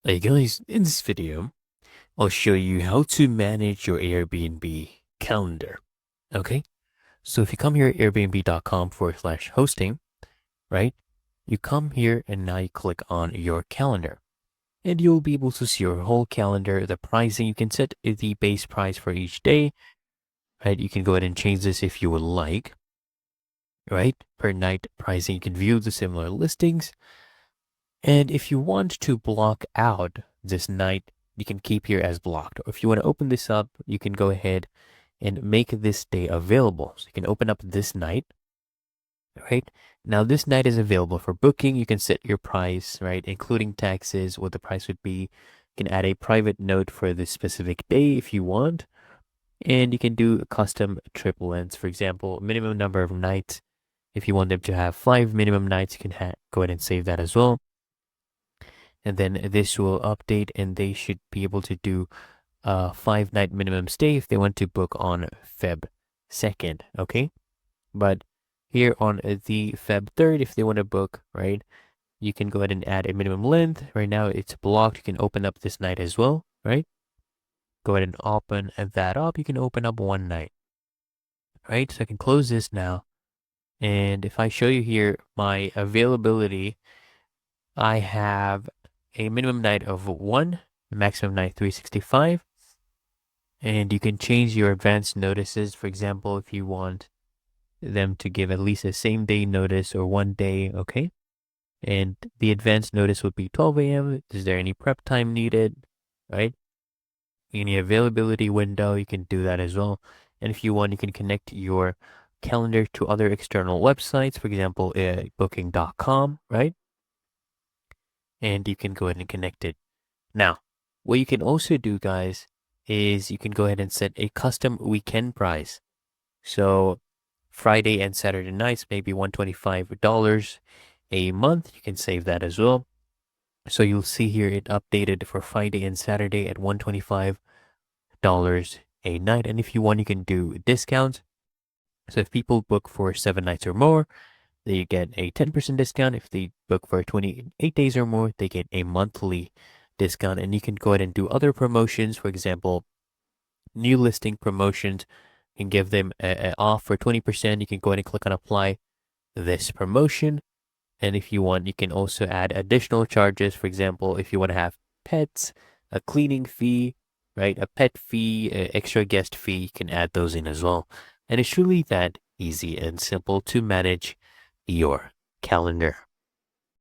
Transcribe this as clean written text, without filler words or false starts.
Hey guys, in this video, I'll show you how to manage your Airbnb calendar. Okay, so if you come here at airbnb.com/hosting, right? You come here and now you click on your calendar and you'll be able to see your whole calendar, the pricing. You can set the base price for each day, right? You can go ahead and change this if you would like, right? Per night pricing, you can view the similar listings. And if you want to block out this night, you can keep here as blocked. Or if you want to open this up, you can go ahead and make this day available. So you can open up this night, right? Now this night is available for booking. You can set your price, right? Including taxes, what the price would be. You can add a private note for this specific day if you want. And you can do a custom trip lengths, for example, minimum number of nights. If you want them to have 5 minimum nights, you can go ahead and save that as well. And then this will update and they should be able to do a 5-night minimum stay if they want to book on Feb 2nd, okay? But here on the Feb 3rd, if they want to book, right, you can go ahead and add a minimum length. Right now it's blocked. You can open up this night as well, right? Go ahead and open that up. You can open up one night, right? So I can close this now. And if I show you here my availability, I have a minimum night of 1, maximum night 365. And you can change your advance notices. For example, if you want them to give at least a same day notice or 1 day, okay? And the advance notice would be 12 a.m. Is there any prep time needed, right? Any availability window, you can do that as well. And if you want, you can connect your calendar to other external websites, for example, booking.com, right? And you can go ahead and connect it. Now, what you can also do, guys, is you can go ahead and set a custom weekend price. So Friday and Saturday nights, maybe $125 a month. You can save that as well. So you'll see here it updated for Friday and Saturday at $125 a night. And if you want, you can do discounts. So if people book for 7 nights or more, they get a 10% discount. If they book for 28 days or more, they get a monthly discount. And you can go ahead and do other promotions. For example, new listing promotions. You can give them an off for 20%. You can go ahead and click on apply this promotion. And if you want, you can also add additional charges. For example, if you want to have pets, a cleaning fee, right? A pet fee, extra guest fee, you can add those in as well. And it's truly that easy and simple to manage your calendar.